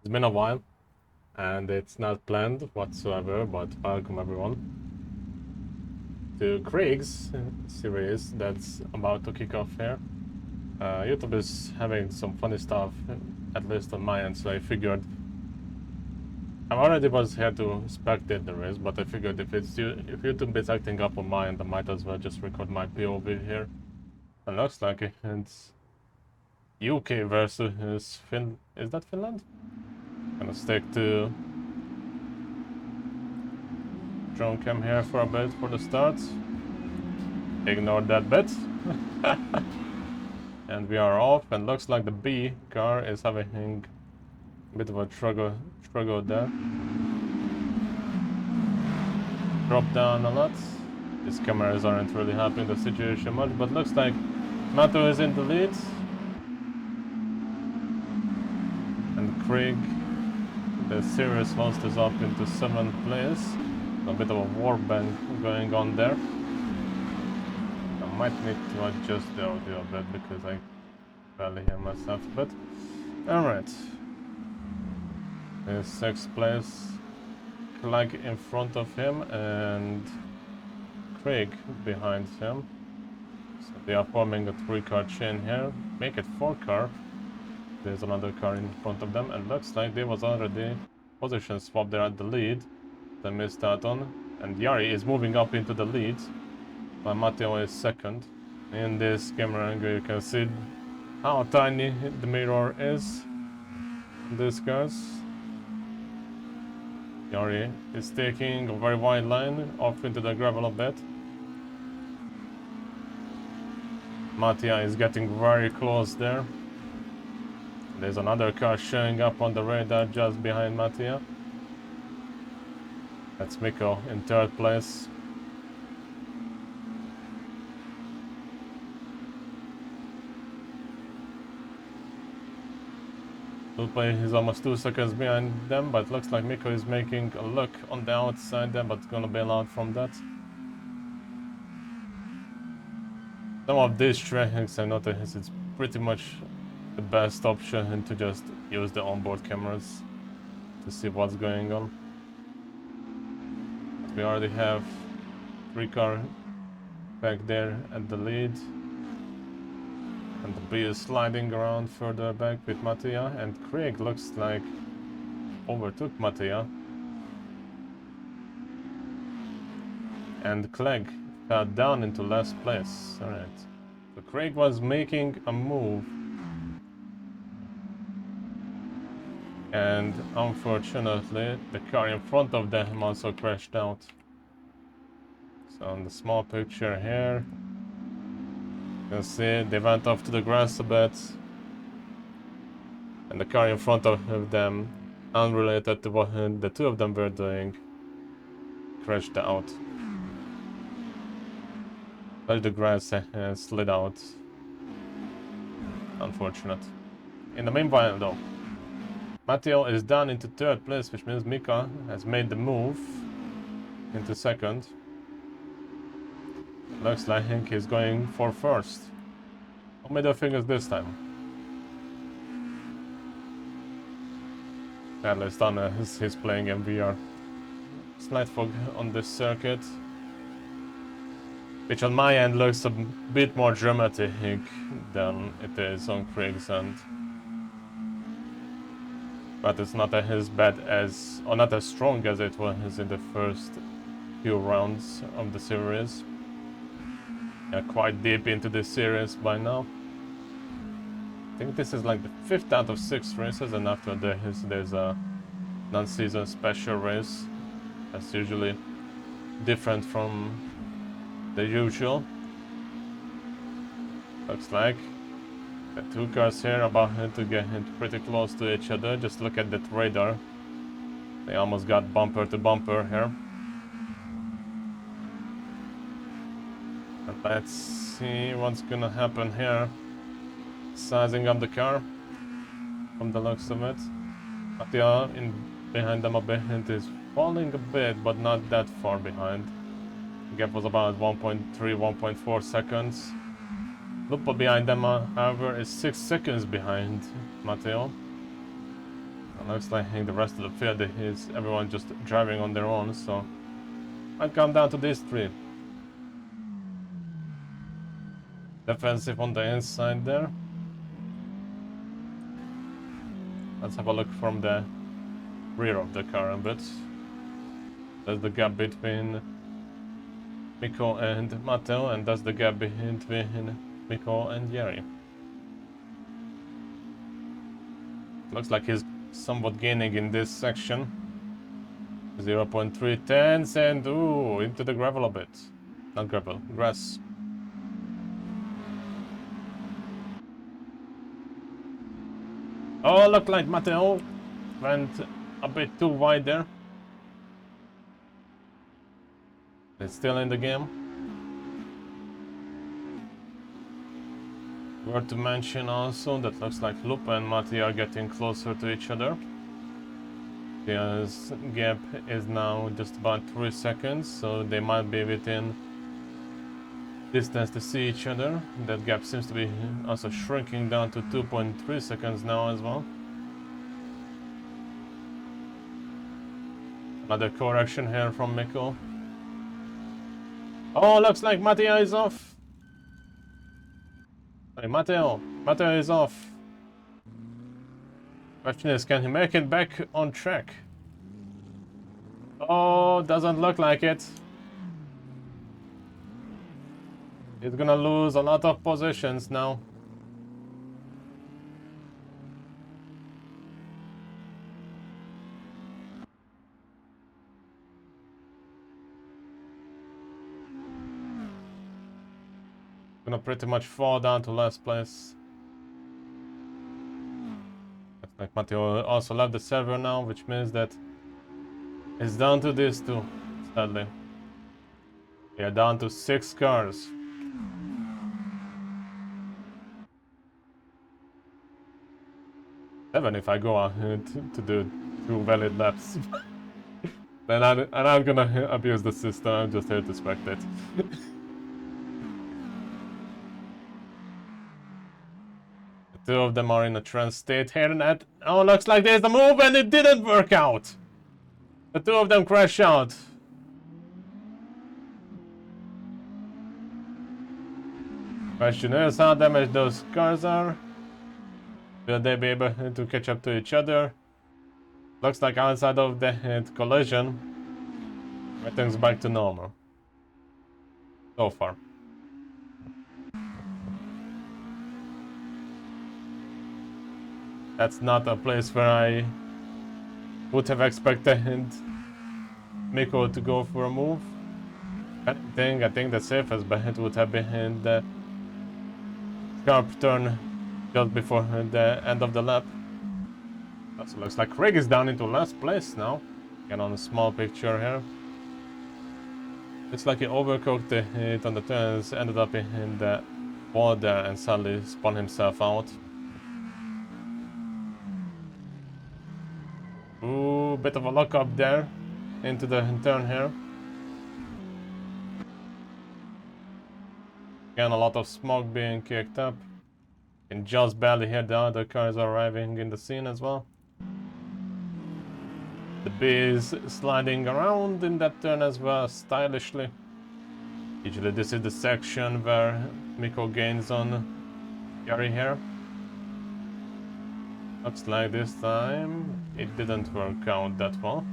It's been a while, and it's not planned whatsoever, but welcome everyone to Craig's series that's about to kick off here. YouTube is having some funny stuff, at least on my end, so I figured I already was here to spectate the race, but I figured if YouTube is acting up on my end, I might as well just record my POV here. It looks like it's UK versus Fin. Is that Finland? Gonna stick to drone cam here for a bit for the start. Ignore that bit. And we are off, and looks like the B car is having a bit of a struggle there. Drop down a lot. These cameras aren't really helping the situation much, but looks like Mato is in the lead. And Craig, the series host, is up into 7th place. A bit of a warbang going on there. I might need to adjust the audio a bit because I barely hear myself, but alright. There's 6th place, Clegg in front of him and Craig behind him. So they are forming a 3-car chain here. Make it 4-car. There's another car in front of them, and looks like there was already position swap there at the lead. They missed out on, and Yari is moving up into the lead, while Matteo is 2nd. In this camera angle you can see how tiny the mirror is in these cars. Yari is taking a very wide line off into the gravel a bit. Mattia is getting very close there. There's another car showing up on the radar just behind Mattia. That's Mikko in 3rd place. Lupe is almost 2 seconds behind them, but looks like Mikko is making a look on the outside there, but gonna bail out from that. Some of these tracks I noticed it's pretty much the best option to just use the onboard cameras to see what's going on. We already have 3-car back there at the lead, and the B is sliding around further back with Mattia, and Craig looks like overtook Mattia, and Clegg fell down into last place. Alright, so Craig was making a move, and unfortunately the car in front of them also crashed out. So on the small picture here you can see they went off to the grass a bit, and the car in front of them, unrelated to what the two of them were doing, crashed out. Touched the grass and slid out. Unfortunate. In the meanwhile though, Matteo is down into 3rd place, which means Mika has made the move into 2nd. Looks like he's going for 1st. Or middle fingers this time. At least on he's playing in VR. Slight fog on this circuit, which on my end looks a bit more dramatic than it is on Craig's end. But it's not as bad as, or not as strong as it was in the first few rounds of the series. Yeah, quite deep into this series by now. I think this is like the 5th out of 6 races, and after there's a non-season special race. That's usually different from the usual. Looks like the 2 cars here about to get pretty close to each other. Just look at that radar. They almost got bumper to bumper here. And let's see what's gonna happen here. Sizing up the car from the looks of it. Mattia in behind them a bit, it is falling a bit, but not that far behind. The gap was about 1.3, 1.4 seconds. Lupo behind them, however, is 6 seconds behind Matteo. Looks like the rest of the field is everyone just driving on their own, so I'd come down to these three. Defensive on the inside there. Let's have a look from the rear of the car a bit. There's the gap between Mikko and Matteo, and that's the gap between Mikko and Jari. Looks like he's somewhat gaining in this section. 0.3 tenths and ooh, into the gravel a bit. Not gravel, grass. Oh, looked like Matteo went a bit too wide there. It's still in the game. Worth to mention also that looks like Lupa and Matti are getting closer to each other. The gap is now just about 3 seconds, so they might be within distance to see each other. That gap seems to be also shrinking down to 2.3 seconds now as well. Another correction here from Mikko. Oh, looks like Matteo is off. Hey, Matteo is off. Question is, can he make it back on track? Oh, doesn't look like it. He's gonna lose a lot of positions now. Gonna pretty much fall down to last place. Looks like Matteo also left the server now, which means that it's down to these two, sadly. We are down to 6 cars. Even if I go ahead to do 2 valid laps. Then I'm gonna abuse the system, I'm just here to spectate. The two of them are in a trance state here and that. Oh, looks like there's a move and it didn't work out. The two of them crash out. Question is how damaged those cars are. Will they be able to catch up to each other? Looks like outside of the collision, everything's back to normal. So far. That's not a place where I would have expected Mikko to go for a move. I think the safest bet would have been the sharp turn just before the end of the lap. Also looks like Craig is down into last place now. Again on a small picture here. Looks like he overcooked it on the turns, ended up in the wall there and suddenly spun himself out. Ooh, bit of a lock up there into the turn here. Again, a lot of smoke being kicked up. You can just barely hear the other cars arriving in the scene as well. The B is sliding around in that turn as well, stylishly. Usually this is the section where Mikko gains on Jari here. Looks like this time it didn't work out that well.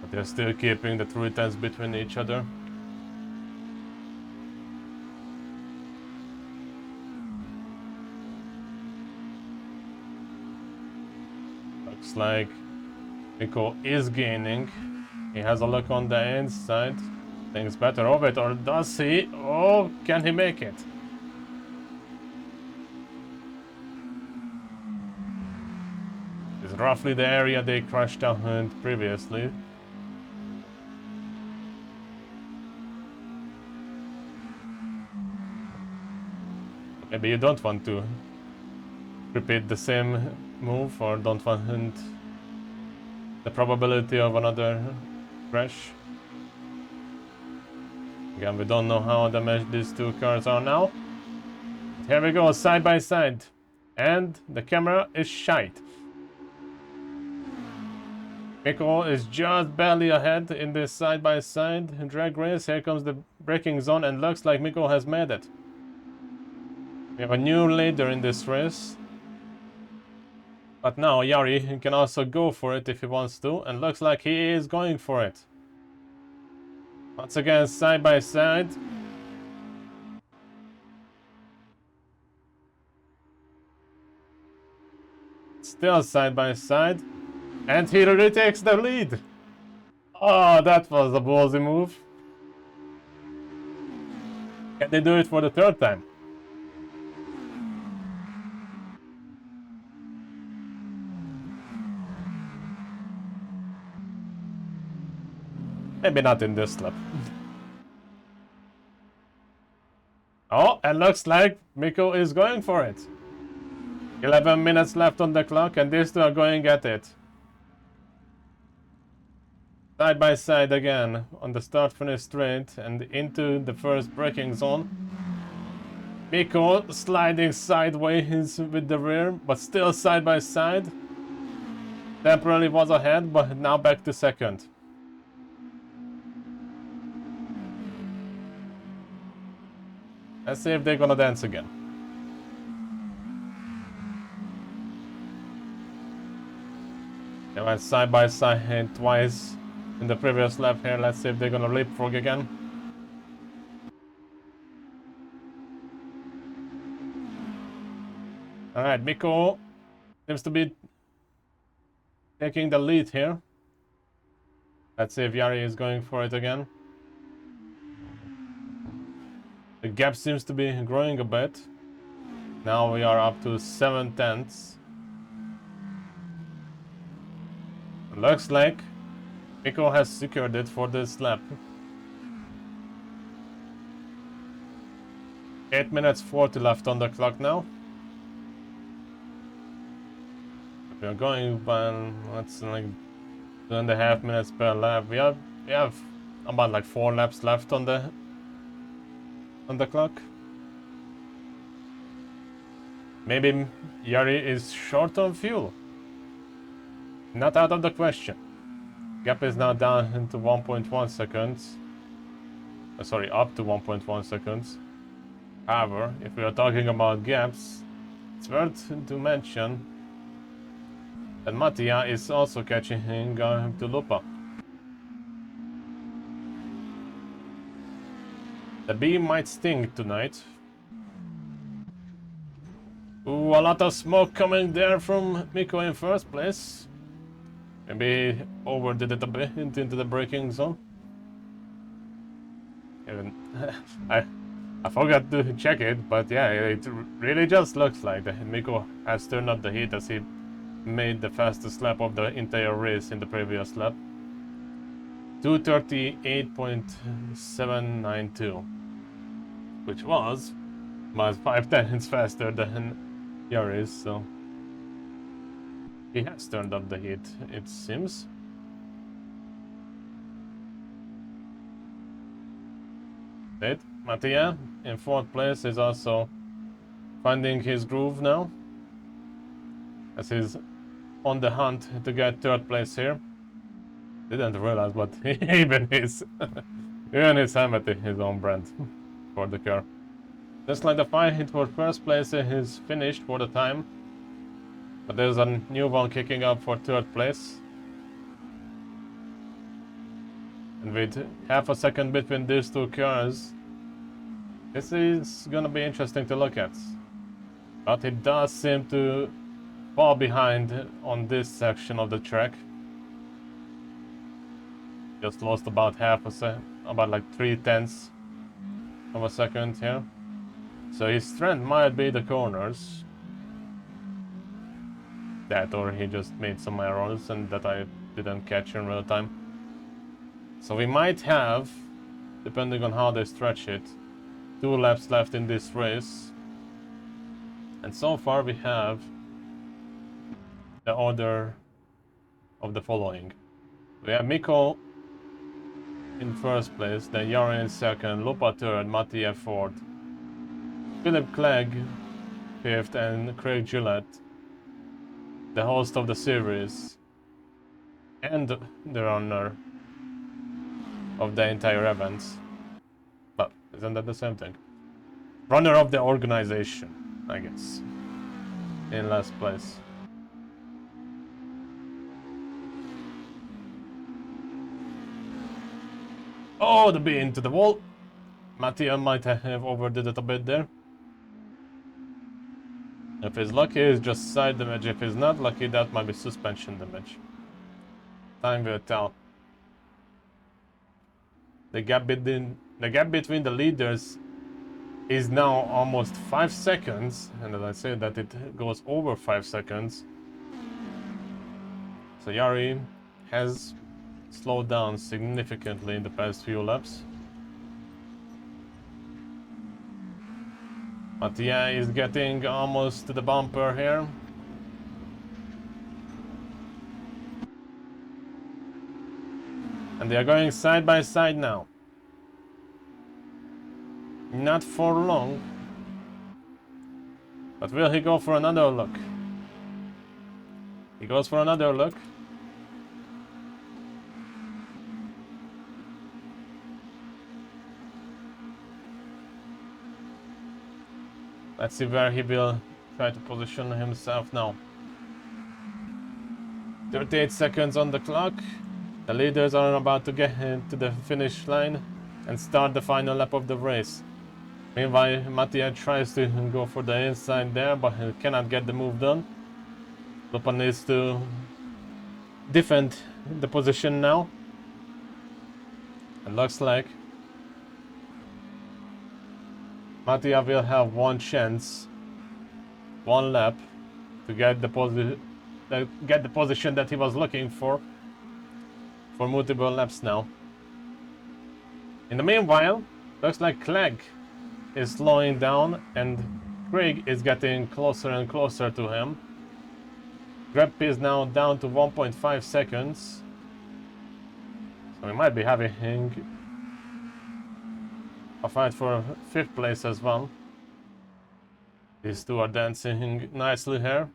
But they're still keeping the 3 tenths between each other. Looks like Mikko is gaining. He has a look on the inside. Thinks better of it, or does he? Oh, can he make it? It's roughly the area they crashed out previously. Maybe you don't want to repeat the same move, or don't want the probability of another crash. Again, we don't know how damaged these two cars are now. Here we go, side by side. And the camera is shite. Mikko is just barely ahead in this side-by-side drag race. Here comes the braking zone, and looks like Mikko has made it. We have a new leader in this race. But now Jari can also go for it if he wants to, and looks like he is going for it. Once again, side-by-side. Still side-by-side. And he retakes the lead. Oh, that was a ballsy move. Can they do it for the third time? Maybe not in this lap. Oh, and looks like Mikko is going for it. 11 minutes left on the clock, and these two are going at it. Side by side again on the start-finish straight and into the first braking zone. Mikko sliding sideways with the rear, but still side by side. Temporarily was ahead, but now back to second. Let's see if they're gonna dance again. They went side by side twice in the previous lap here. Let's see if they're gonna leapfrog again. Alright, Mikko seems to be taking the lead here. Let's see if Jari is going for it again. The gap seems to be growing a bit. Now we are up to 7 tenths. Looks like Mikko has secured it for this lap. 8 minutes 40 left on the clock now. We are going by, that's like 2.5 minutes per lap. We have about like 4 laps left on the clock. Maybe Jari is short on fuel. Not out of the question. Gap is now down into 1.1 seconds. Sorry, up to 1.1 seconds. However, if we are talking about gaps, it's worth to mention that Mattia is also catching to Lupa. The bee might sting tonight. Ooh, a lot of smoke coming there from Mikko in first place. Maybe he overdid it a bit into the braking zone. Even I forgot to check it, but yeah, it really just looks like that Mikko has turned up the heat as he made the fastest lap of the entire race in the previous lap. 2:38.792, which was about 5 tenths faster than Jari's, so he has turned up the heat, it seems. Right, Mattia in 4th place is also finding his groove now, as he's on the hunt to get 3rd place here. Didn't realize, but even his helmet is his own brand for the car. Just like the fight for 1st place is finished for the time, but there's a new one kicking up for 3rd place. And with half a second between these two cars, this is gonna be interesting to look at. But it does seem to fall behind on this section of the track. Just lost about about like 3 tenths of a second here. So his strength might be the corners. That, or he just made some errors and that I didn't catch in real time. So we might have, depending on how they stretch it, 2 laps left in this race. And so far we have the order of the following. We have Mikko in 1st place, then Jari in 2nd, Lupa 3rd, Mattia 4th, Philip Clegg 5th, and Craig Gillette, the host of the series and the runner of the entire event. But isn't that the same thing? Runner of the organization, I guess, in last place. Oh, the bee into the wall. Mattia might have overdid it a bit there. If he's lucky, it's just side damage. If he's not lucky, that might be suspension damage. Time will tell. The gap between the leaders is now almost 5 seconds, and as I said that it goes over 5 seconds. So Jari has slowed down significantly in the past few laps. Mattia is getting almost to the bumper here. And they are going side by side now. Not for long. But will he go for another look? He goes for another look. Let's see where he will try to position himself now. 38 seconds on the clock. The leaders are about to get to the finish line and start the final lap of the race. Meanwhile, Mattia tries to go for the inside there, but he cannot get the move done. Lupa needs to defend the position now. It looks like Mattia will have one chance, one lap, to get the position that he was looking for multiple laps now. In the meanwhile, looks like Clegg is slowing down and Craig is getting closer and closer to him. Grep is now down to 1.5 seconds. So we might be having a fight for 5th place as well. These two are dancing nicely here.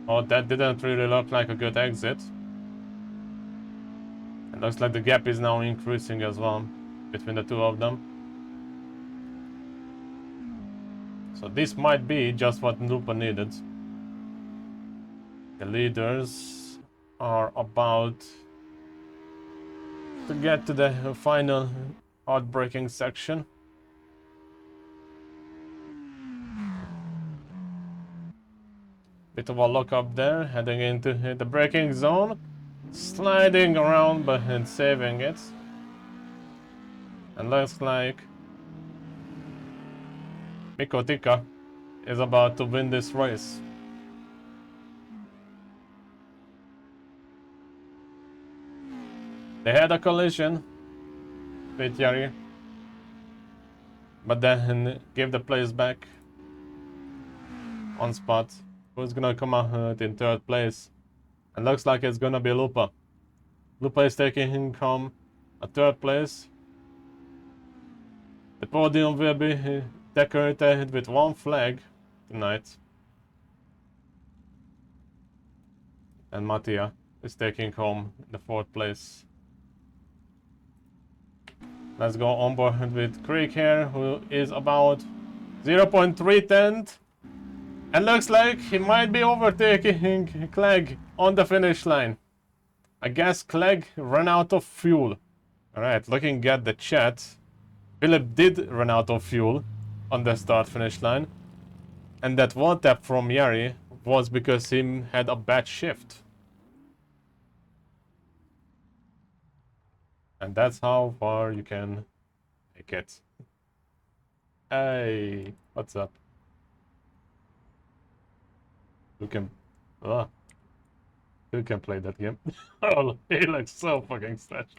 Oh, that didn't really look like a good exit. It looks like the gap is now increasing as well between the two of them. So this might be just what Lupa needed. The leaders are about to get to the final heartbreaking section. Bit of a lock up there, heading into the braking zone, sliding around but saving it. And looks like Mikko Tikka is about to win this race. They had a collision with Jari, but then gave the place back on spot. Who's gonna come out in 3rd place? And looks like it's gonna be Lupa. Lupa is taking home a 3rd place. The podium will be decorated with one flag tonight. And Mattia is taking home the 4th place. Let's go on board with Craig here, who is about 0.3 tenth. And looks like he might be overtaking Clegg on the finish line. I guess Clegg ran out of fuel. Alright, looking at the chat, Philip did run out of fuel on the start finish line. And that one tap from Jari was because he had a bad shift. And that's how far you can make it. Hey, what's up? Who can play that game? Oh, he looks so fucking slashed.